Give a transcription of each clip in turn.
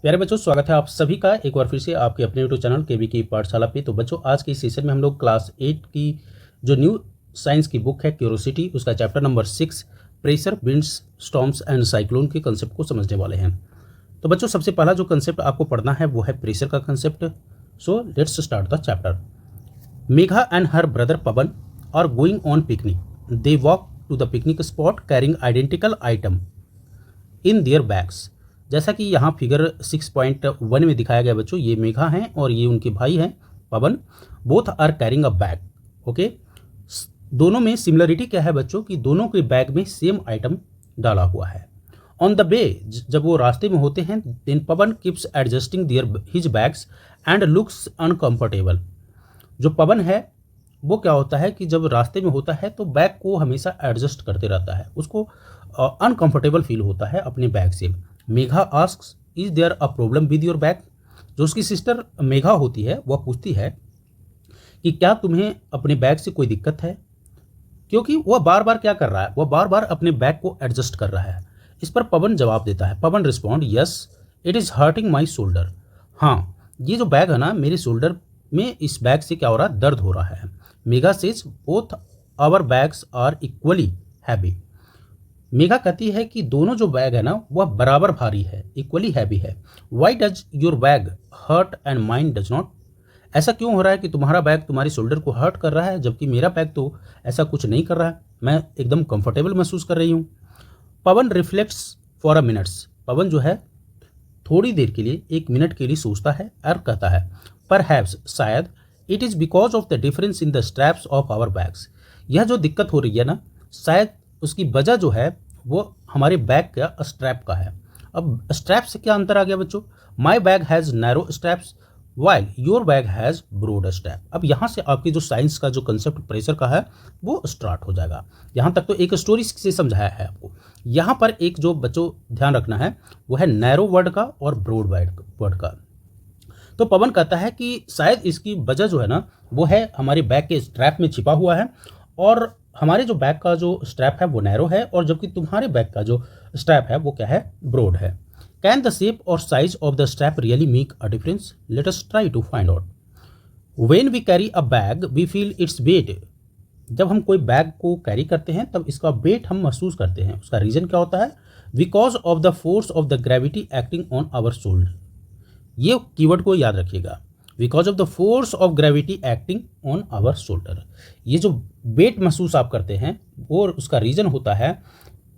प्यारे बच्चों, स्वागत है आप सभी का एक बार फिर से आपके अपने यूट्यूब चैनल केवी की पाठशाला पे। तो बच्चों, आज के इस सेशन में हम लोग क्लास 8 की जो न्यू साइंस की बुक है क्यूरोसिटी, उसका chapter number 6 pressure, winds, storms and cyclone के कंसेप्ट को समझने वाले हैं। तो बच्चों, सबसे पहला जो कंसेप्ट आपको पढ़ना है वो है प्रेशर का concept. So let's start the chapter. Megha and her brother Pavan are going on picnic. They walk to the picnic spot carrying identical item in their bags. जैसा कि यहाँ फिगर 6.1 में दिखाया गया बच्चों, ये मेघा हैं और ये उनके भाई हैं Pavan. Both are carrying a bag. Okay, दोनों में सिमिलरिटी क्या है बच्चों कि दोनों के बैग में सेम आइटम डाला हुआ है। ऑन द वे, जब वो रास्ते में होते हैं, then Pavan keeps adjusting their his bags and looks uncomfortable. जो पवन है वो क्या होता है कि जब रास्ते में होता है तो बैग को हमेशा एडजस्ट करते रहता है, उसको अनकंफर्टेबल फील होता है अपने बैग से। Megha asks, is there a problem with your bag. जो उसकी सिस्टर मेघा होती है वह पूछती है कि क्या तुम्हें अपने बैग से कोई दिक्कत है, क्योंकि वह बार बार क्या कर रहा है, वह बार बार अपने बैग को एडजस्ट कर रहा है। इस पर पवन जवाब देता है, Pavan respond, yes it is hurting my shoulder. हाँ, ये जो बैग है ना, मेरे शोल्डर में इस बैग से क्या हो रहा है, दर्द हो रहा है। Megha says, both our bags are equally heavy. Megha कहती है कि दोनों जो बैग है ना वह बराबर भारी है, इक्वली हैवी है। Why does your bag hurt and mine does not. ऐसा क्यों हो रहा है कि तुम्हारा बैग तुम्हारे शोल्डर को हर्ट कर रहा है, जबकि मेरा बैग तो ऐसा कुछ नहीं कर रहा है, मैं एकदम कंफर्टेबल महसूस कर रही हूँ। पवन रिफ्लेक्ट्स फॉर अ मिनट्स। पवन जो है थोड़ी देर के लिए, 1 मिनट के लिए सोचता है और कहता है, परहैप्स, शायद, it is because of the difference in the straps of our bags. यह जो दिक्कत हो रही है ना, शायद उसकी वजह जो है वो हमारे बैग का स्ट्रैप का है। अब स्ट्रैप से क्या अंतर आ गया बच्चों, my bag has narrow straps while your bag has broad strap. अब यहाँ से आपकी जो साइंस का जो कंसेप्ट प्रेशर का है वो स्टार्ट हो जाएगा। यहाँ तक तो एक स्टोरी से समझाया है आपको। यहाँ पर एक जो बच्चों ध्यान रखना है वो है नैरो वर्ड का और ब्रॉड वर्ड का। तो पवन कहता है कि शायद इसकी वजह जो है ना वो है हमारे बैग के स्ट्रैप में छिपा हुआ है, और हमारे जो बैग का जो स्ट्रैप है वो नैरो है, और जबकि तुम्हारे बैग का जो स्ट्रैप है वो क्या है, ब्रॉड है। कैन द शेप और size of the strap really make a difference? Let us try to find out. When we carry a bag we feel its weight. जब हम कोई बैग को कैरी करते हैं तब इसका वेट हम महसूस करते हैं। उसका रीज़न क्या होता है, because of the force of the gravity acting on our shoulder. ये कीवर्ड को याद रखिएगा, because of the force of gravity acting on our shoulder. ये जो वेट महसूस आप करते हैं वो उसका रीज़न होता है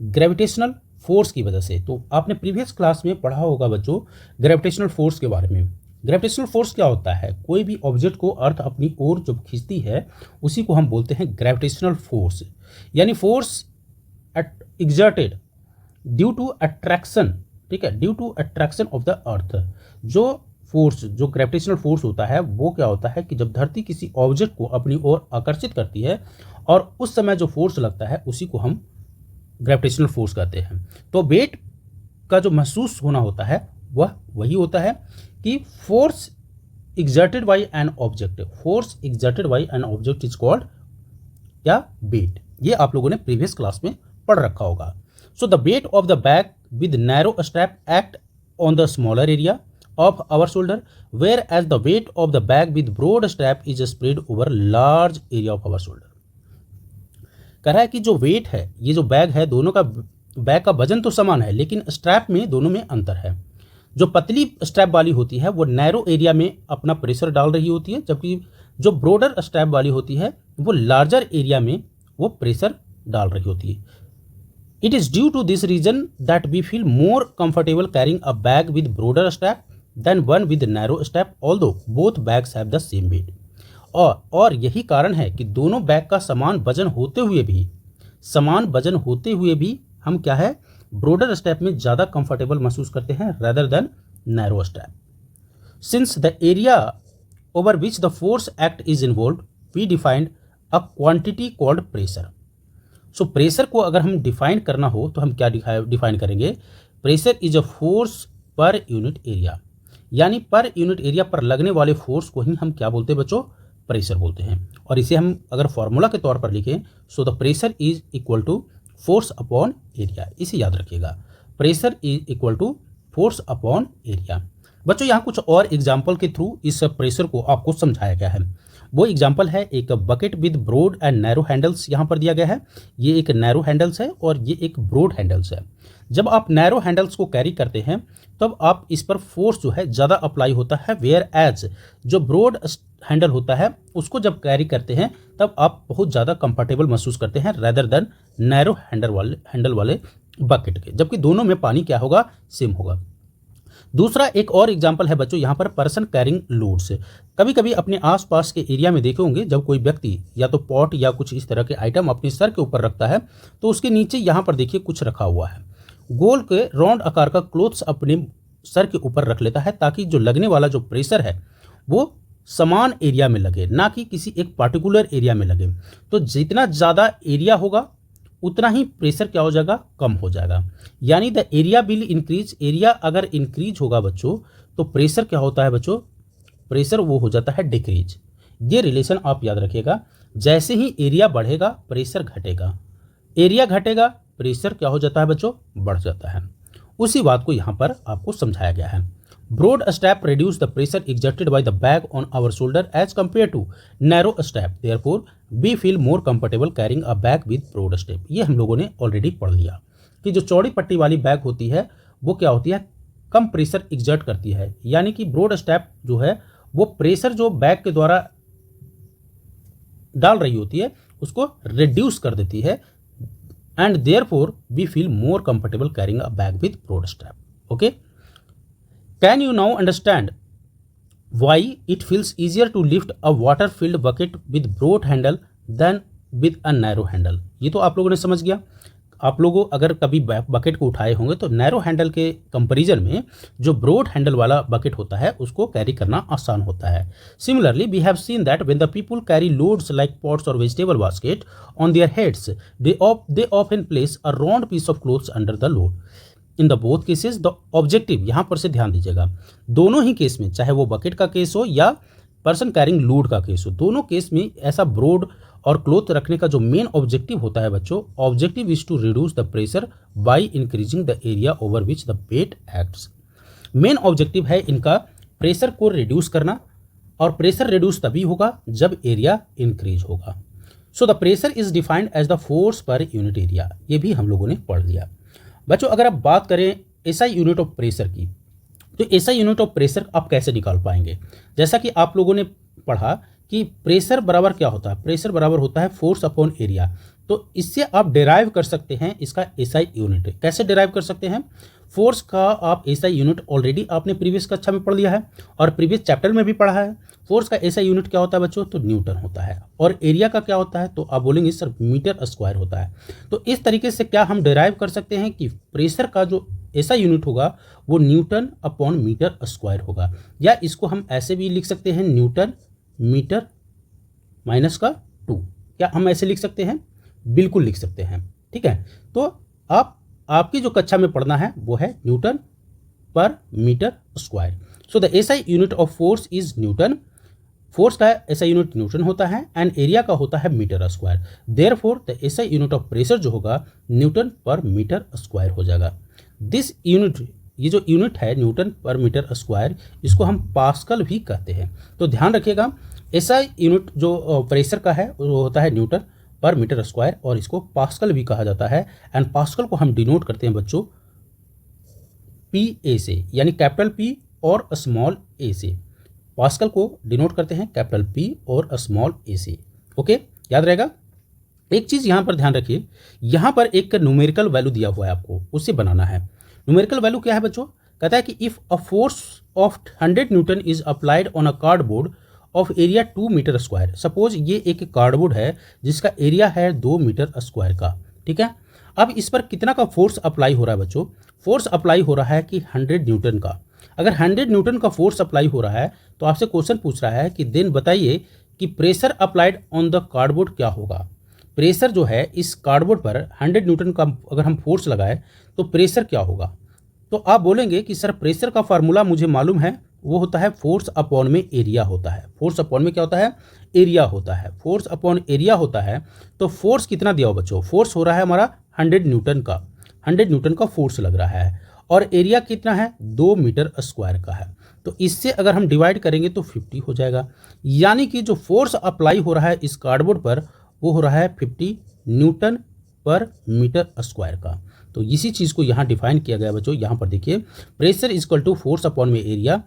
ग्रेविटेशनल फोर्स की वजह से। तो आपने प्रीवियस क्लास में पढ़ा होगा बच्चों ग्रेविटेशनल फोर्स के बारे में। ग्रेविटेशनल फोर्स क्या होता है, कोई भी ऑब्जेक्ट को अर्थ अपनी ओर जब खींचती है उसी को हम बोलते हैं ग्रेविटेशनल फोर्स, यानी force exerted due to attraction. ठीक है, due to attraction of the earth. जो फोर्स, जो ग्रेविटेशनल फोर्स होता है वो क्या होता है कि जब धरती किसी ऑब्जेक्ट को अपनी ओर आकर्षित करती है और उस समय जो फोर्स लगता है उसी को हम ग्रेविटेशनल फोर्स कहते हैं। तो वेट का जो महसूस होना होता है वह वही होता है कि force exerted by an object. Force exerted by an object is called क्या, वेट। ये आप लोगों ने प्रीवियस क्लास में पढ़ रखा होगा। So the weight of the bag with narrow strap act on the smaller area of our shoulder, whereas the weight of the bag with broad strap is spread over large area of our shoulder। कह रहा है कि जो wait है, ये जो bag है, दोनों का बैग का वजन तो समान है लेकिन स्ट्रैप में दोनों में अंतर है। जो पतली स्ट्रैप वाली होती है वो नैरो एरिया में अपना प्रेशर डाल रही होती है, जबकि जो ब्रॉडर स्ट्रैप वाली होती है वो लार्जर एरिया में वो प्रेशर डाल रही होती है। It is due to this reason that we feel more comfortable carrying a bag with broader strap than one with narrow strap, although both bags have the same weight. और यही कारण है कि दोनों बैग का समान वजन होते हुए भी हम क्या है, ब्रॉडर स्ट्रैप में ज़्यादा कंफर्टेबल महसूस करते हैं rather than narrow strap. Since the area over which the force act is involve we defined a quantity called pressure. So pressure को अगर हम डिफाइन करना हो तो हम क्या डिफाइन करेंगे, pressure is a force per unit area, यानी पर यूनिट एरिया पर लगने वाले फोर्स को ही हम क्या बोलते हैं बच्चों, प्रेशर बोलते हैं। और इसे हम अगर फॉर्मूला के तौर पर लिखें, so the pressure is equal to force upon area. इसे याद रखिएगा, pressure is equal to force upon area. बच्चों यहाँ कुछ और एग्जाम्पल के थ्रू इस प्रेशर को आपको समझाया गया है। वो एग्जाम्पल है एक bucket with broad and narrow handles यहाँ पर दिया गया है। ये एक नैरो हैंडल्स है और ये एक ब्रॉड हैंडल्स है। जब आप नैरो हैंडल्स को कैरी करते हैं तब आप इस पर फोर्स जो है ज़्यादा अप्लाई होता है, वेयर एज जो ब्रॉड हैंडल होता है उसको जब कैरी करते हैं तब आप बहुत ज़्यादा कंफर्टेबल महसूस करते हैं रेदर देन नैरो हैंडल वाले बकेट के, जबकि दोनों में पानी क्या होगा, सेम होगा। दूसरा एक और एग्जाम्पल है बच्चों यहाँ पर पर्सन कैरिंग लोड्स। कभी कभी अपने आसपास के एरिया में देखे होंगे जब कोई व्यक्ति या तो पॉट या कुछ इस तरह के आइटम अपने सर के ऊपर रखता है तो उसके नीचे यहाँ पर देखिए कुछ रखा हुआ है। गोल के राउंड आकार का क्लोथ्स अपने सर के ऊपर रख लेता है ताकि जो लगने वाला जो प्रेशर है वो समान एरिया में लगे, ना कि किसी एक पार्टिकुलर एरिया में लगे। तो जितना ज़्यादा एरिया होगा उतना ही प्रेशर क्या हो जाएगा, कम हो जाएगा। यानी the area will increase, area अगर इंक्रीज होगा बच्चों तो प्रेशर क्या होता है बच्चों, प्रेशर वो हो जाता है डिक्रीज। ये रिलेशन आप याद रखिएगा, जैसे ही एरिया बढ़ेगा प्रेशर घटेगा, एरिया घटेगा प्रेशर क्या हो जाता है बच्चों, बढ़ जाता है। उसी बात को यहाँ पर आपको समझाया गया है। Broad step reduce the pressure exerted by the bag on our shoulder as compared to narrow step. Therefore, we feel more comfortable carrying a bag with broad step. ये हम लोगों ने ऑलरेडी पढ़ लिया कि जो चौड़ी पट्टी वाली बैग होती है वो क्या होती है, कम प्रेशर एग्जर्ट करती है। यानी कि ब्रॉड स्टेप जो है वो प्रेशर जो बैग के द्वारा डाल रही होती है उसको रिड्यूस कर देती है। And therefore we feel more comfortable carrying a bag with broad step. Okay, Can you now understand why it feels easier to lift a water-filled bucket with broad handle than with a narrow handle? ये तो आप लोगों ने समझ गया। आप लोगों अगर कभी बकेट को उठाए होंगे तो नैरो हैंडल के कंपैरिजन में जो ब्रॉड हैंडल वाला बकेट होता है उसको कैरी करना आसान होता है। Similarly we have seen that when the people carry loads like pots और vegetable basket on their heads they often place a round piece of clothes under the load. In the both cases the objective, यहाँ पर से ध्यान दीजिएगा, दोनों ही case में चाहे वो बकेट का केस हो या पर्सन कैरिंग लोड का केस हो, दोनों केस में ऐसा ब्रॉड और क्लोथ रखने का जो मेन ऑब्जेक्टिव होता है बच्चों, objective is to reduce the pressure by increasing the area over which the weight acts. Main objective है इनका प्रेशर को रिड्यूस करना, और प्रेशर रिड्यूस तभी होगा जब एरिया इंक्रीज होगा। So the pressure is defined as the force per unit area, ये भी हम लोगों ने पढ़ लिया। बच्चों अगर आप बात करें एसआई यूनिट ऑफ प्रेशर की, तो एसआई यूनिट ऑफ प्रेशर आप कैसे निकाल पाएंगे। जैसा कि आप लोगों ने पढ़ा कि प्रेशर बराबर क्या होता है, प्रेशर बराबर होता है फोर्स अपॉन एरिया। तो इससे आप डिराइव कर सकते हैं इसका एसआई यूनिट। कैसे डिराइव कर सकते हैं, फोर्स का आप एसआई यूनिट ऑलरेडी आपने प्रीवियस कक्षा में पढ़ लिया है और प्रीवियस चैप्टर में भी पढ़ा है। फोर्स का एसआई यूनिट क्या होता है बच्चों, तो न्यूटन होता है। और एरिया का क्या होता है, तो आप बोलेंगे सर मीटर स्क्वायर होता है। तो इस तरीके से क्या हम डिराइव कर सकते हैं कि प्रेशर का जो एसआई यूनिट होगा वो न्यूटन अपॉन मीटर स्क्वायर होगा, या इसको हम ऐसे भी लिख सकते हैं न्यूटन मीटर माइनस का 2। क्या हम ऐसे लिख सकते हैं, बिल्कुल लिख सकते हैं। ठीक है, तो आपकी जो कक्षा में पढ़ना है वो है newton per metre square. So the SI unit of force is newton, force का एसआई यूनिट न्यूटन होता है एंड एरिया का होता है metre square. Therefore the SI unit of pressure जो होगा न्यूटन पर मीटर स्क्वायर हो जाएगा। दिस यूनिट, ये जो यूनिट है न्यूटन पर मीटर स्क्वायर, इसको हम पास्कल भी कहते हैं। तो ध्यान रखिएगा, एसआई यूनिट जो प्रेशर का है वो होता है न्यूटन पर मीटर स्क्वायर, और इसको पास्कल भी कहा जाता है। एंड पास्कल को हम डिनोट करते हैं बच्चों पी ए से, यानी कैपिटल पी और स्मॉल ए से। पास्कल को डिनोट करते हैं कैपिटल पी और स्मॉल ए से। ओके, याद रहेगा। एक चीज़ यहाँ पर ध्यान रखिए, यहाँ पर एक न्यूमेरिकल वैल्यू दिया हुआ है, आपको उससे बनाना है। न्यूमेरिकल वैल्यू क्या है बच्चों, कहता है कि if a force of 100 newton is applied on a cardboard of area 2 metre square. Suppose ये एक कार्डबोर्ड है जिसका एरिया है 2 मीटर स्क्वायर का। ठीक है, अब इस पर कितना का फोर्स अप्लाई हो रहा है बच्चों, फोर्स अप्लाई हो रहा है कि 100 न्यूटन का। अगर 100 न्यूटन का फोर्स अप्लाई हो रहा है तो आपसे क्वेश्चन पूछ रहा है कि देन बताइए कि pressure applied on the cardboard क्या होगा। प्रेशर जो है इस कार्डबोर्ड पर 100 न्यूटन का अगर हम फोर्स लगाए तो प्रेशर क्या होगा। तो आप बोलेंगे कि सर प्रेशर का फार्मूला मुझे मालूम है, वो होता है फोर्स अपॉन में एरिया होता है। फोर्स अपॉन में क्या होता है, एरिया होता है। फोर्स अपॉन एरिया होता है। तो फोर्स कितना दिया हो बच्चों, फोर्स हो रहा है हमारा 100 न्यूटन का, 100 न्यूटन का फोर्स लग रहा है। और एरिया कितना है 2 मीटर स्क्वायर का है। तो इससे अगर हम डिवाइड करेंगे तो 50 हो जाएगा, यानी कि जो फोर्स अप्लाई हो रहा है इस कार्डबोर्ड पर वो हो रहा है 50 न्यूटन पर मीटर स्क्वायर का। तो इसी चीज़ को यहाँ डिफाइन किया गया बच्चों। यहाँ पर देखिए pressure is equal to force upon में एरिया,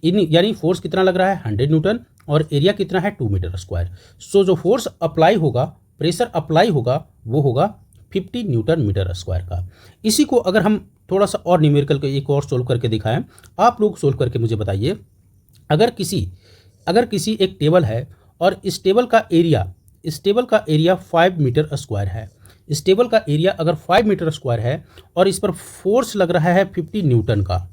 यानी फोर्स कितना लग रहा है 100 न्यूटन और एरिया कितना है 2 मीटर स्क्वायर। सो जो फोर्स अप्लाई होगा, प्रेशर अप्लाई होगा वो होगा 50 न्यूटन मीटर स्क्वायर का। इसी को अगर हम थोड़ा सा और न्यूमेरिकल के एक और सोल्व करके दिखाएं, आप लोग सोल्व करके मुझे बताइए। अगर किसी एक टेबल है और इस टेबल का एरिया 5 मीटर स्क्वायर है, इस टेबल का एरिया अगर 5 मीटर स्क्वायर है और इस पर फोर्स लग रहा है 50 न्यूटन का,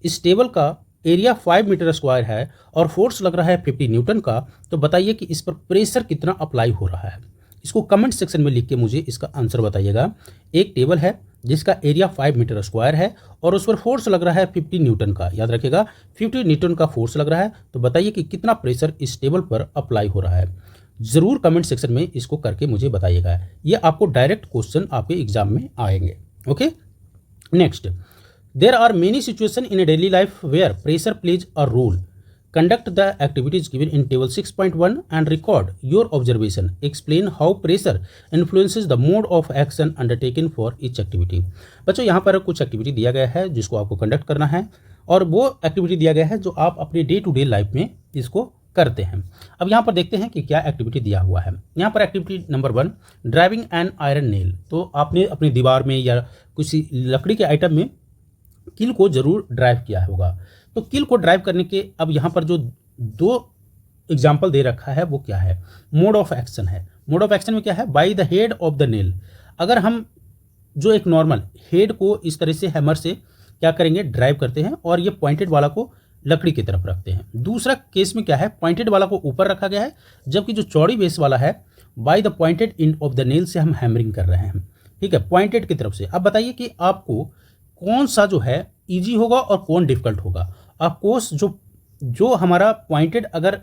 इस टेबल का एरिया 5 मीटर स्क्वायर है और फोर्स लग रहा है 50 न्यूटन का, तो बताइए कि इस पर प्रेशर कितना अप्लाई हो रहा है। इसको कमेंट सेक्शन में लिख के मुझे इसका आंसर बताइएगा। एक टेबल है जिसका एरिया 5 मीटर स्क्वायर है और उस पर फोर्स लग रहा है 50 न्यूटन का, याद रखिएगा 50 न्यूटन का फोर्स लग रहा है, तो बताइए कि कितना प्रेशर इस टेबल पर अप्लाई हो रहा है। ज़रूर कमेंट सेक्शन में इसको करके मुझे बताइएगा, ये आपको डायरेक्ट क्वेश्चन आपके एग्जाम में आएंगे। Okay, next, there are many situation in a daily life where pressure plays a role. Conduct the activities given in table 6.1 and record your observation. Explain how pressure influences the mode of action undertaken for each activity. बच्चों यहाँ पर कुछ activity दिया गया है जिसको आपको conduct करना है और वो एक्टिविटी दिया गया है जो आप अपने डे टू डे लाइफ में इसको करते हैं। अब यहाँ पर देखते हैं कि क्या एक्टिविटी दिया हुआ है। यहाँ पर activity number 1, driving an iron nail. तो आपने अपनी दीवार में या किसी लकड़ी के आइटम में कील को जरूर ड्राइव किया होगा। तो कील को ड्राइव करने के अब यहाँ पर जो 2 एग्जाम्पल दे रखा है वो क्या है, मोड ऑफ एक्शन है। मोड ऑफ एक्शन में क्या है, by the head of the nail. अगर हम जो एक नॉर्मल हेड को इस तरह से हैमर से क्या करेंगे, ड्राइव करते हैं और ये पॉइंटेड वाला को लकड़ी की तरफ रखते हैं। दूसरा केस में क्या है, पॉइंटेड वाला को ऊपर रखा गया है, जबकि जो चौड़ी बेस वाला है by the pointed end of the nail से हम हैमरिंग कर रहे हैं। ठीक है, पॉइंटेड की तरफ से। अब बताइए कि आपको कौन सा जो है ईजी होगा और कौन डिफिकल्ट होगा। ऑफकोर्स जो हमारा पॉइंटेड अगर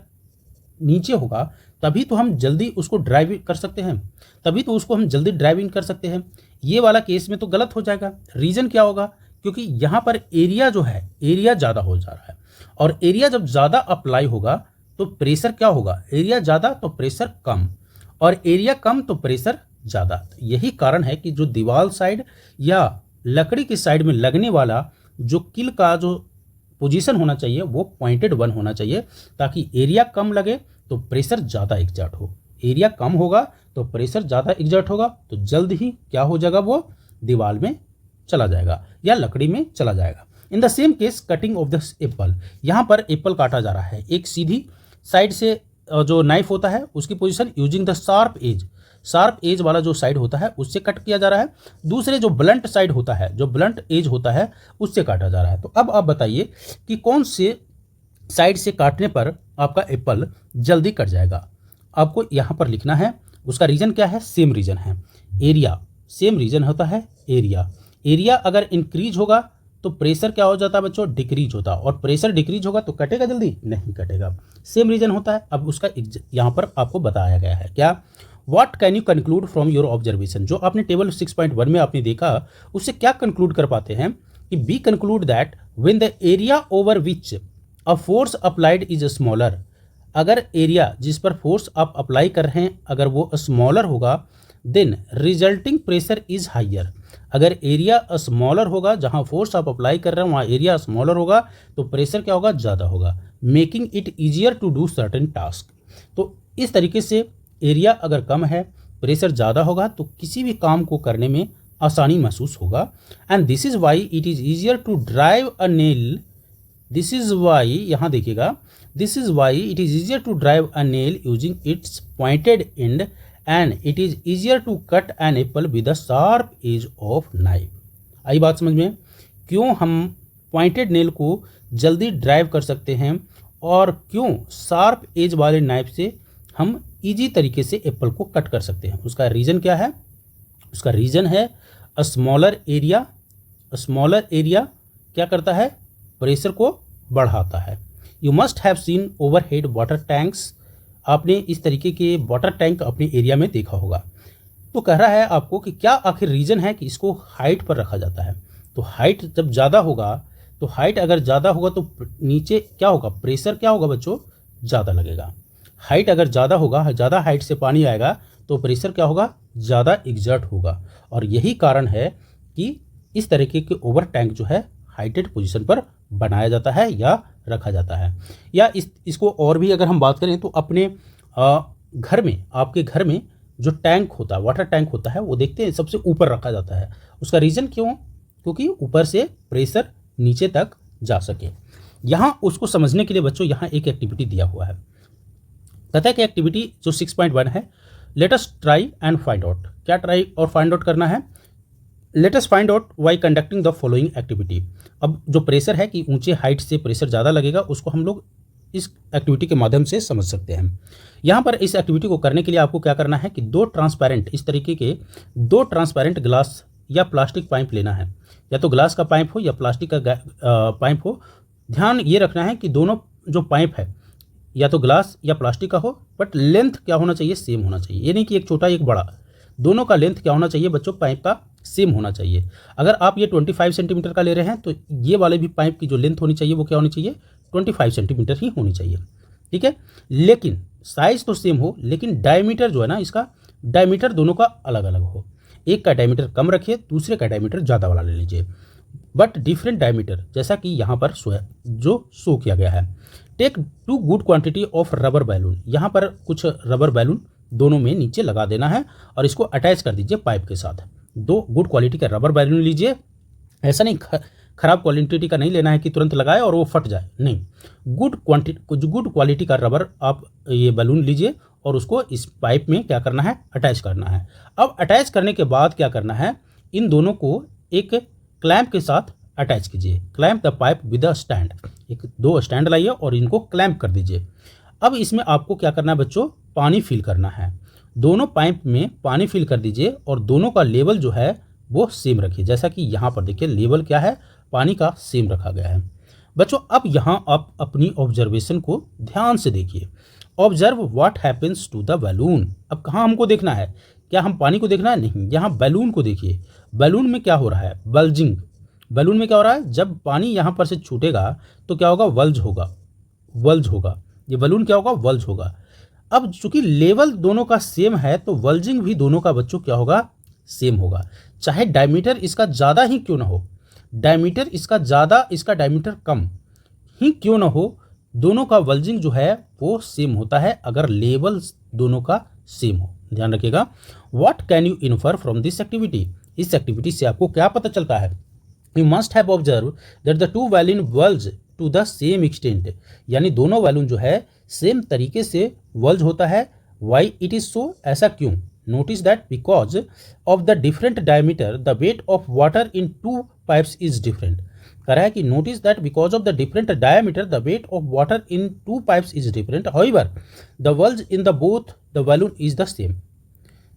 नीचे होगा तभी तो हम जल्दी उसको ड्राइव कर सकते हैं, तभी तो उसको हम जल्दी ड्राइविंग कर सकते हैं। ये वाला केस में तो गलत हो जाएगा। रीज़न क्या होगा, क्योंकि यहाँ पर एरिया जो है एरिया ज़्यादा हो जा रहा है और एरिया जब ज़्यादा अप्लाई होगा तो प्रेशर क्या होगा, एरिया ज़्यादा तो प्रेशर कम और एरिया कम तो प्रेशर ज़्यादा। यही कारण है कि जो दीवार साइड या लकड़ी की साइड में लगने वाला जो किल का जो पोजीशन होना चाहिए वो पॉइंटेड 1 होना चाहिए, ताकि एरिया कम लगे तो प्रेशर ज़्यादा एग्जर्ट हो। एरिया कम होगा तो प्रेशर ज़्यादा एग्जर्ट होगा तो जल्द ही क्या हो जाएगा, वो दीवार में चला जाएगा या लकड़ी में चला जाएगा। In the same case cutting of the Apple, यहाँ पर एप्पल काटा जा रहा है। एक सीधी साइड से जो नाइफ होता है उसकी position using the sharp edge वाला जो साइड होता है उससे कट किया जा रहा है, दूसरे जो ब्लंट साइड होता है, जो ब्लंट एज होता है उससे काटा जा रहा है। तो अब आप बताइए कि कौन से साइड से काटने पर आपका एप्पल जल्दी कट जाएगा। आपको यहाँ पर लिखना है, उसका रीज़न क्या है, सेम रीज़न है एरिया, सेम रीज़न होता है एरिया। एरिया अगर इंक्रीज होगा तो प्रेशर क्या हो जाता है बच्चों, डिक्रीज होता है, और प्रेशर डिक्रीज होगा तो कटेगा जल्दी, नहीं कटेगा। सेम रीज़न होता है। अब उसका यहाँ पर आपको बताया गया है क्या, what can you conclude from your observation. जो आपने टेबल 6.1 में आपने देखा उससे क्या कंक्लूड कर पाते हैं कि we conclude that when the area over which a force applied is smaller. अगर एरिया जिस पर फोर्स आप अप्लाई कर रहे हैं अगर वो स्मॉलर होगा then resulting pressure is higher. अगर एरिया स्मॉलर होगा, जहां फोर्स आप अप्लाई कर रहे हैं वहां एरिया स्मॉलर होगा तो प्रेशर क्या होगा, ज़्यादा होगा, making it easier to do certain task. तो इस तरीके से एरिया अगर कम है प्रेशर ज़्यादा होगा तो किसी भी काम को करने में आसानी महसूस होगा। And this is why it is easier to drive a nail. This is why, यहाँ देखिएगा, this is why it is easier to drive a nail using its pointed end and it is easier to cut an apple with a sharp edge of knife. आई बात समझ में, क्यों हम pointed nail को जल्दी ड्राइव कर सकते हैं और क्यों शार्प एज वाले नाइफ से हम इजी तरीके से एप्पल को कट कर सकते हैं। उसका रीज़न क्या है, उसका रीज़न है स्मॉलर एरिया। स्मॉलर एरिया क्या करता है, प्रेशर को बढ़ाता है। You must have seen overhead water tanks. आपने इस तरीके के वाटर टैंक अपने एरिया में देखा होगा। तो कह रहा है आपको कि क्या आखिर रीज़न है कि इसको हाइट पर रखा जाता है। तो हाइट जब ज़्यादा होगा, तो हाइट अगर ज़्यादा होगा तो नीचे क्या होगा, प्रेशर क्या होगा बच्चों, ज़्यादा लगेगा। हाइट अगर ज़्यादा होगा, ज़्यादा हाइट से पानी आएगा तो प्रेशर क्या होगा, ज़्यादा एग्जर्ट होगा। और यही कारण है कि इस तरीके के ओवर टैंक जो है हाइटेड पोजीशन पर बनाया जाता है या रखा जाता है। या इसको और भी अगर हम बात करें तो अपने घर में, आपके घर में जो टैंक होता है, वाटर टैंक होता है, वो देखते हैं सबसे ऊपर रखा जाता है। उसका रीज़न क्यों, क्योंकि ऊपर से प्रेशर नीचे तक जा सके। यहाँ उसको समझने के लिए बच्चों यहाँ एक एक्टिविटी दिया हुआ है। कहता है कि एक्टिविटी जो 6.1 है, late us try and find out. क्या ट्राई और फाइंड आउट करना है, let us find out why conducting the following activity. अब जो प्रेशर है कि ऊंचे हाइट से प्रेशर ज़्यादा लगेगा, उसको हम लोग इस एक्टिविटी के माध्यम से समझ सकते हैं। यहाँ पर इस एक्टिविटी को करने के लिए आपको क्या करना है कि दो ट्रांसपेरेंट, इस तरीके के दो ट्रांसपेरेंट ग्लास या प्लास्टिक पाइप लेना है। या तो ग्लास का पाइप हो या प्लास्टिक का पाइप हो। ध्यान ये रखना है कि दोनों जो पाइप है या तो ग्लास या प्लास्टिक का हो, बट लेंथ क्या होना चाहिए, सेम होना चाहिए। ये नहीं कि एक छोटा एक बड़ा, दोनों का लेंथ क्या होना चाहिए बच्चों, पाइप का सेम होना चाहिए। अगर आप ये 25 सेंटीमीटर का ले रहे हैं तो ये वाले भी पाइप की जो लेंथ होनी चाहिए वो क्या होनी चाहिए, 25 सेंटीमीटर ही होनी चाहिए। ठीक है, लेकिन साइज तो सेम हो, लेकिन डायमीटर जो है ना, इसका डायमीटर दोनों का अलग अलग हो। एक का डायमीटर कम रखिए, दूसरे का डायमीटर ज़्यादा वाला ले लीजिए, बट डिफरेंट डायमीटर, जैसा कि यहाँ पर शो किया गया है। Take 2 good quantity of rubber balloon. यहाँ पर कुछ रबर बैलून दोनों में नीचे लगा देना है और इसको अटैच कर दीजिए पाइप के साथ। 2 गुड क्वालिटी का रबर बैलून लीजिए। ऐसा नहीं खराब क्वालिटी का नहीं लेना है कि तुरंत लगाए और वो फट जाए, नहीं। गुड क्वालिटी का रबर आप ये बैलून लीजिए और उसको इस पाइप में क्या करना है, अटैच करना है। अब अटैच करने के बाद क्या करना है, इन दोनों को एक क्लैंप के साथ अटैच कीजिए। Clamp the pipe with a stand. एक 2 स्टैंड लाइए और इनको क्लैंप कर दीजिए। अब इसमें आपको क्या करना है बच्चों, पानी फिल करना है। दोनों पाइप में पानी फिल कर दीजिए और दोनों का लेवल जो है वो सेम रखिए। जैसा कि यहाँ पर देखिए लेवल क्या है, पानी का सेम रखा गया है। बच्चों अब यहाँ आप अपनी ऑब्जर्वेशन को ध्यान से देखिए। Observe what happens to the balloon. अब कहाँ हमको देखना है, क्या हम पानी को देखना है, नहीं, यहाँ बैलून को देखिए। बैलून में क्या हो रहा है, बल्जिंग। बैलून में क्या हो रहा है, जब पानी यहाँ पर से छूटेगा तो क्या होगा, वल्ज होगा। ये बैलून क्या होगा, वल्ज होगा। अब चूंकि लेवल दोनों का सेम है तो वल्जिंग भी दोनों का बच्चों क्या होगा, सेम होगा। चाहे डायमीटर इसका ज़्यादा ही क्यों ना हो, डायमीटर इसका ज़्यादा, इसका डायमीटर कम ही क्यों ना हो, दोनों का वल्जिंग जो है वो सेम होता है अगर लेवल दोनों का सेम हो। ध्यान रखिएगा। What can you infer from this activity. इस एक्टिविटी से आपको क्या पता चलता है, you must have observe that the 2 balloon bulge to the same extent. यानी दोनों बैलून जो है सेम तरीके से वल्ज होता है। वाई इट इज सो, ऐसा क्यों। Notice that because of the different diameter the weight of water in 2 pipes is different. कह रहा है कि notice that because of the different diameter the weight of water in 2 pipes is different, however the bulge in the both the balloon is the same.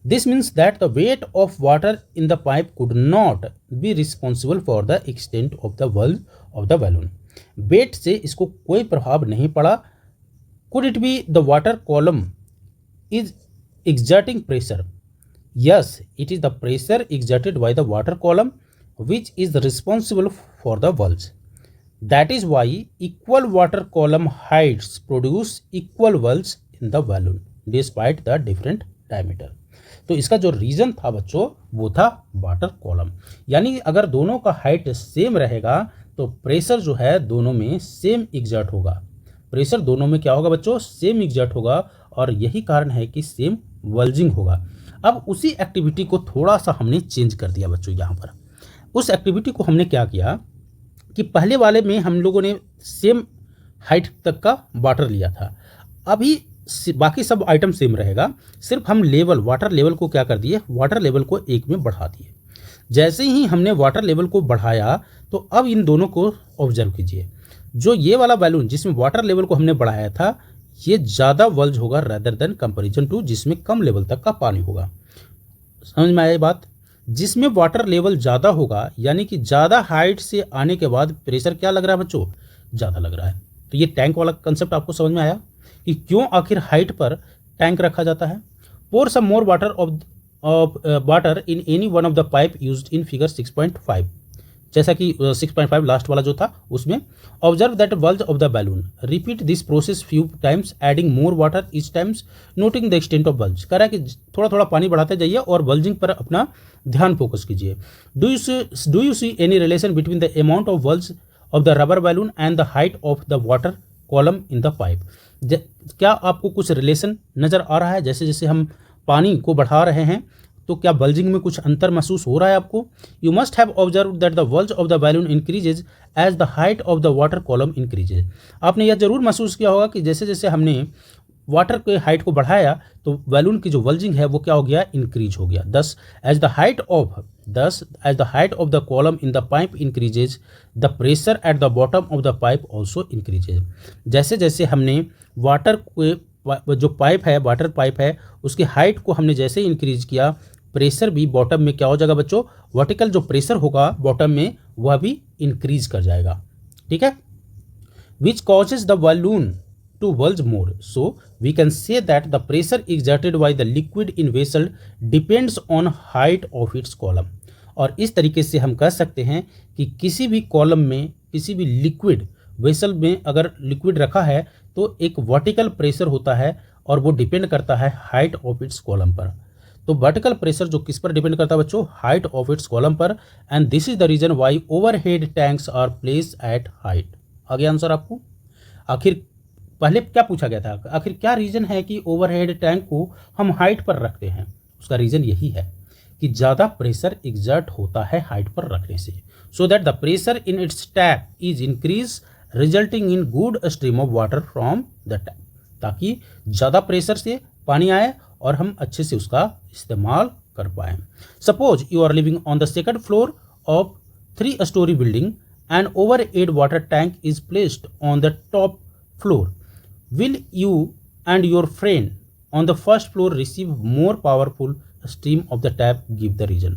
This means that the weight of water in the pipe could not be responsible for the extent of the bulge of the balloon. Weight से इसको कोई प्रभाव नहीं पड़ा। Could it be the water column is exerting pressure? Yes, it is the pressure exerted by the water column which is responsible for the bulge. That is why equal water column heights produce equal bulge in the balloon despite the different diameter. तो इसका जो reason था बच्चों वो था water column. यानी अगर दोनों का हाइट सेम रहेगा तो प्रेशर जो है दोनों में सेम एग्जर्ट होगा। प्रेशर दोनों में क्या होगा बच्चों, सेम एग्जर्ट होगा और यही कारण है कि सेम वल्जिंग होगा। अब उसी एक्टिविटी को थोड़ा सा हमने चेंज कर दिया बच्चों। यहाँ पर उस एक्टिविटी को हमने क्या किया कि पहले वाले में हम लोगों ने सेम हाइट तक का वाटर लिया था, अभी बाकी सब आइटम सेम रहेगा, सिर्फ हम लेवल, वाटर लेवल को क्या कर दिए, वाटर लेवल को 1 में बढ़ा दिए। जैसे ही हमने वाटर लेवल को बढ़ाया तो अब इन दोनों को ऑब्जर्व कीजिए। जो ये वाला बैलून जिसमें वाटर लेवल को हमने बढ़ाया था ये ज़्यादा वल्ज होगा रेदर देन कंपेरिजन टू जिसमें कम लेवल तक का पानी होगा। समझ में आया ये बात। जिसमें वाटर लेवल ज़्यादा होगा यानी कि ज़्यादा हाइट से आने के बाद प्रेशर क्या लग रहा है बच्चों, ज़्यादा लग रहा है। तो ये टैंक वाला कंसेप्ट आपको समझ में आया कि क्यों आखिर हाइट पर टैंक रखा जाता है। Pour some more water in any one of the pipe used in figure 6.5। जैसा कि 6.5 लास्ट वाला जो था उसमें, observe that bulge of the balloon, repeat this process few times adding more water each times, noting the extent of bulge. कह रहा है कि थोड़ा थोड़ा पानी बढ़ाते जाइए और बल्जिंग पर अपना ध्यान फोकस कीजिए। Do you see any relation between the amount of bulge of the rubber balloon and the height of the water column in the pipe? क्या आपको कुछ रिलेशन नज़र आ रहा है? जैसे जैसे हम पानी को बढ़ा रहे हैं तो क्या बल्जिंग में कुछ अंतर महसूस हो रहा है आपको? You must have observe that the bulge of the balloon increases as the height of the water column increases. आपने यह जरूर महसूस किया होगा कि जैसे जैसे हमने वाटर के हाइट को बढ़ाया तो बैलून की जो बल्जिंग है वो क्या हो गया? इंक्रीज हो गया। Thus as the height of the column in the pipe increases, the pressure at the bottom of the pipe also increases. जैसे जैसे हमने वाटर को जो पाइप है, वाटर पाइप है, उसकी हाइट को हमने जैसे इंक्रीज किया, प्रेशर भी बॉटम में क्या हो जाएगा बच्चों? वर्टिकल जो प्रेशर होगा बॉटम में वह भी इंक्रीज कर जाएगा। ठीक है, which causes the balloon to bulge more, so we can say that the pressure exerted by the liquid in vessel depends on height of its column। और इस तरीके से हम कह सकते हैं कि किसी भी कॉलम में, किसी भी लिक्विड वेसल में अगर लिक्विड रखा है तो एक वर्टिकल प्रेशर होता है और वो डिपेंड करता है हाइट ऑफ इट्स कॉलम पर। तो वर्टिकल प्रेशर जो किस पर डिपेंड करता है बच्चों? हाइट ऑफ इट्स कॉलम पर। And this is the reason why overhead tanks are placed at height. आगे आंसर आपको, आखिर पहले क्या पूछा गया था, आखिर क्या रीजन है कि ओवरहेड टैंक को हम हाइट पर रखते हैं? उसका रीजन यही है कि ज़्यादा प्रेशर एग्जर्ट होता है हाइट पर रखने से, so that the pressure in its tap is increase resulting in good stream of water from the tap, ताकि ज़्यादा प्रेशर से पानी आए और हम अच्छे से उसका इस्तेमाल कर पाएँ। Suppose you are living on the second floor of 3 storey building and overhead water tank is placed on the top floor, will you and your friend on the first floor receive more powerful stream of the tap? Give the reason।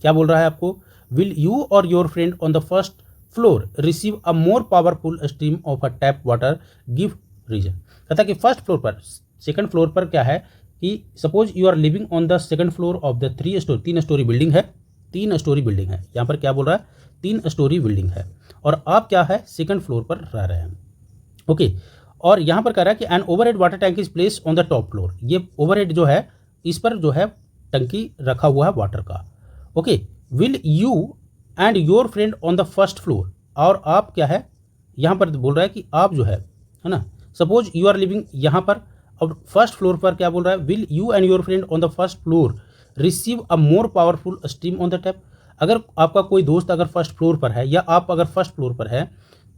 क्या बोल रहा है आपको? will you or your friend on the first floor receive a more powerful stream of a tap water? Give reason। कहता है कि first floor पर, second floor पर क्या है कि suppose you are living on the second floor of the 3 storey building है, 3 storey building है। यहाँ पर क्या बोल रहा है? 3 स्टोरी बिल्डिंग है और आप क्या है? सेकंड फ्लोर पर रह रहे हैं। ओके, और यहाँ पर कह रहा है कि an overhead water tank is placed on the top floor. ये ओवरहेड जो है इस पर जो है टंकी रखा हुआ है वाटर का। Okay, will you and your friend on the first floor, और आप क्या है यहाँ पर बोल रहा है कि आप जो है ना, सपोज यू आर लिविंग यहाँ पर, और फर्स्ट फ्लोर पर क्या बोल रहा है? Will you and your friend on the first floor receive a more powerful stream on the tap. अगर आपका कोई दोस्त अगर फर्स्ट फ्लोर पर है या आप अगर फर्स्ट फ्लोर पर है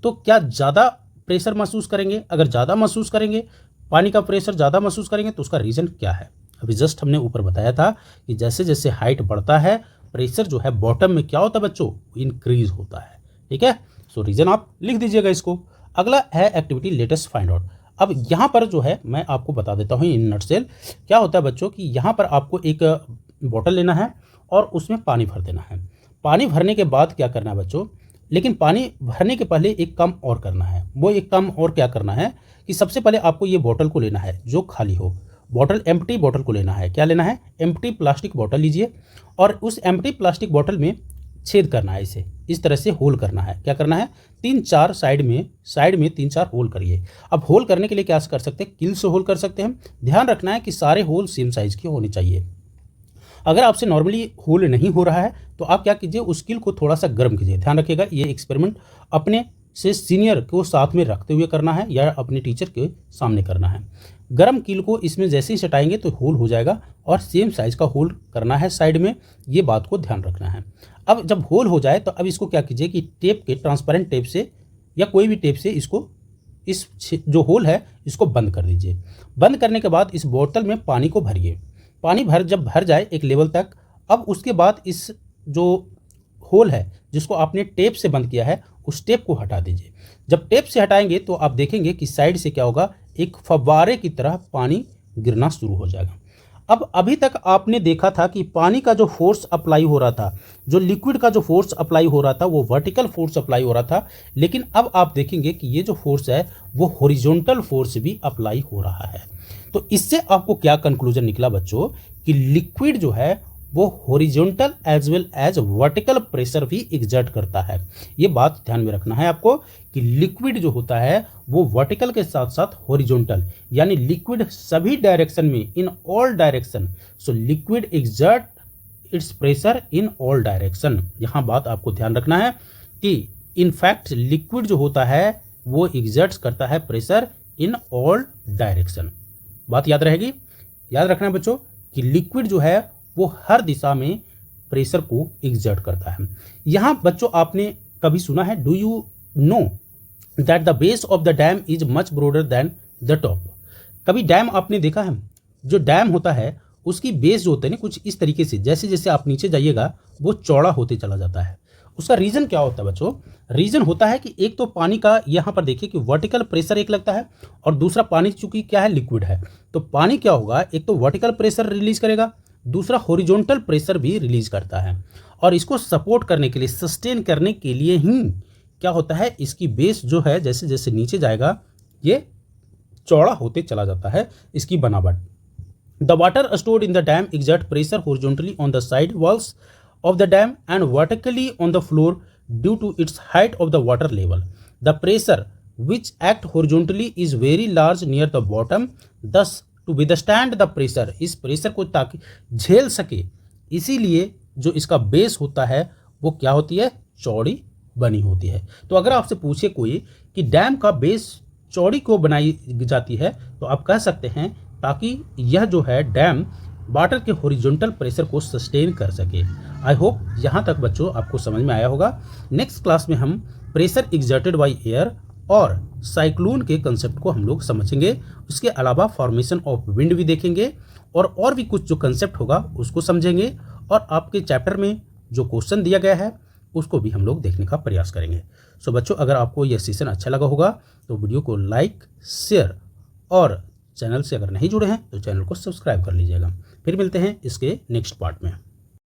तो क्या ज़्यादा प्रेशर महसूस करेंगे? अगर ज़्यादा महसूस करेंगे, पानी का प्रेशर ज़्यादा महसूस करेंगे तो उसका रीज़न क्या है? अभी जस्ट हमने ऊपर बताया था कि जैसे जैसे हाइट बढ़ता है प्रेशर जो है बॉटम में क्या होता है बच्चों? इंक्रीज होता है। ठीक है, सो रीज़न आप लिख दीजिएगा इसको। अगला है एक्टिविटी लेटेस्ट फाइंड आउट। अब यहाँ पर जो है मैं आपको बता देता हूँ इन नटसेल क्या होता है बच्चों कि यहाँ पर आपको एक बॉटल लेना है और उसमें पानी भर देना है। पानी भरने के बाद क्या करना है बच्चों? लेकिन पानी भरने के पहले एक काम और करना है। वो एक काम और क्या करना है कि सबसे पहले आपको ये बॉटल को लेना है जो खाली हो, बॉटल एम्प्टी बॉटल को लेना है। क्या लेना है? एम्प्टी प्लास्टिक बॉटल लीजिए और उस एम्प्टी प्लास्टिक बॉटल में छेद करना है, इसे इस तरह से होल करना है। क्या करना है? 3-4 साइड में 3-4 होल करिए। अब होल करने के लिए क्या कर सकते हैं? कील से होल कर सकते हैं। ध्यान रखना है कि सारे होल सेम साइज़ के होने चाहिए। अगर आपसे नॉर्मली होल नहीं हो रहा है तो आप क्या कीजिए? उस कील को थोड़ा सा गर्म कीजिए। ध्यान रखिएगा ये एक्सपेरिमेंट अपने से सीनियर को साथ में रखते हुए करना है या अपने टीचर के सामने करना है। गर्म कील को इसमें जैसे ही सटाएंगे तो होल हो जाएगा और सेम साइज़ का होल करना है साइड में, ये बात को ध्यान रखना है। अब जब होल हो जाए तो अब इसको क्या कीजिए कि टेप के, ट्रांसपेरेंट टेप से या कोई भी टेप से इसको, इस जो होल है इसको बंद कर दीजिए। बंद करने के बाद इस बोतल में पानी को भरिए। पानी जब भर जाए एक लेवल तक, अब उसके बाद इस जो होल है जिसको आपने टेप से बंद किया है उस टेप को हटा दीजिए। जब टेप से हटाएंगे तो आप देखेंगे कि साइड से क्या होगा? एक फव्वारे की तरह पानी गिरना शुरू हो जाएगा। अब अभी तक आपने देखा था कि पानी का जो फोर्स अप्लाई हो रहा था, जो लिक्विड का जो फोर्स अप्लाई हो रहा था वो वर्टिकल फोर्स अप्लाई हो रहा था, लेकिन अब आप देखेंगे कि ये जो फोर्स है वो हॉरिजॉन्टल फोर्स भी अप्लाई हो रहा है। तो इससे आपको क्या कंक्लूजन निकला बच्चों कि लिक्विड जो है वो horizontal as well as vertical pressure भी एग्जर्ट करता है। ये बात ध्यान में रखना है आपको कि लिक्विड जो होता है वो वर्टिकल के साथ साथ हॉरिजॉन्टल, यानी लिक्विड सभी डायरेक्शन में, in all direction, so liquid exert it's pressure in all direction. यहाँ बात आपको ध्यान रखना है कि इनफैक्ट लिक्विड जो होता है वो एग्जर्ट्स करता है प्रेशर इन ऑल डायरेक्शन। बात याद रहेगी, याद रखना है बच्चों कि लिक्विड जो है वो हर दिशा में प्रेशर को एग्जर्ट करता है। यहाँ बच्चों आपने कभी सुना है, do you know that the base of the dam is much broader then the top. कभी डैम आपने देखा है, जो डैम होता है उसकी बेस जो होता है ना कुछ इस तरीके से, जैसे जैसे आप नीचे जाइएगा वो चौड़ा होते चला जाता है। उसका रीज़न क्या होता है बच्चों? रीज़न होता है कि एक तो पानी का यहाँ पर देखिए कि वर्टिकल प्रेशर एक लगता है, और दूसरा पानी चूंकि क्या है, लिक्विड है, तो पानी क्या होगा, एक तो वर्टिकल प्रेशर रिलीज करेगा, दूसरा हॉरिजॉन्टल प्रेशर भी रिलीज करता है। और इसको सपोर्ट करने के लिए, सस्टेन करने के लिए ही क्या होता है, इसकी बेस जो है जैसे जैसे नीचे जाएगा ये चौड़ा होते चला जाता है इसकी बनावट। The water stored in the dam exert pressure horizontally on the side walls of the dam and vertically on the floor due to its height of the water level. The pressure which act horizontally is very large near the bottom. Thus to withstand the pressure, इस pressure को ताकि झेल सके, इसीलिए जो इसका base होता है वो क्या होती है, चौड़ी बनी होती है। तो अगर आपसे पूछे कोई कि डैम का बेस चौड़ी क्यों बनाई जाती है, तो आप कह सकते हैं ताकि यह जो है डैम वाटर के हॉरिजॉन्टल प्रेशर को सस्टेन कर सके। आई होप यहाँ तक बच्चों आपको समझ में आया होगा। नेक्स्ट क्लास में हम प्रेशर एग्जर्टेड बाय एयर और साइक्लोन के कंसेप्ट को हम लोग समझेंगे। उसके अलावा फॉर्मेशन ऑफ विंड भी देखेंगे और भी कुछ जो कंसेप्ट होगा उसको समझेंगे, और आपके चैप्टर में जो क्वेश्चन दिया गया है उसको भी हम लोग देखने का प्रयास करेंगे। सो बच्चों, अगर आपको यह सेशन अच्छा लगा होगा तो वीडियो को लाइक, शेयर, और चैनल से अगर नहीं जुड़े हैं तो चैनल को सब्सक्राइब कर लीजिएगा। फिर मिलते हैं इसके नेक्स्ट पार्ट में।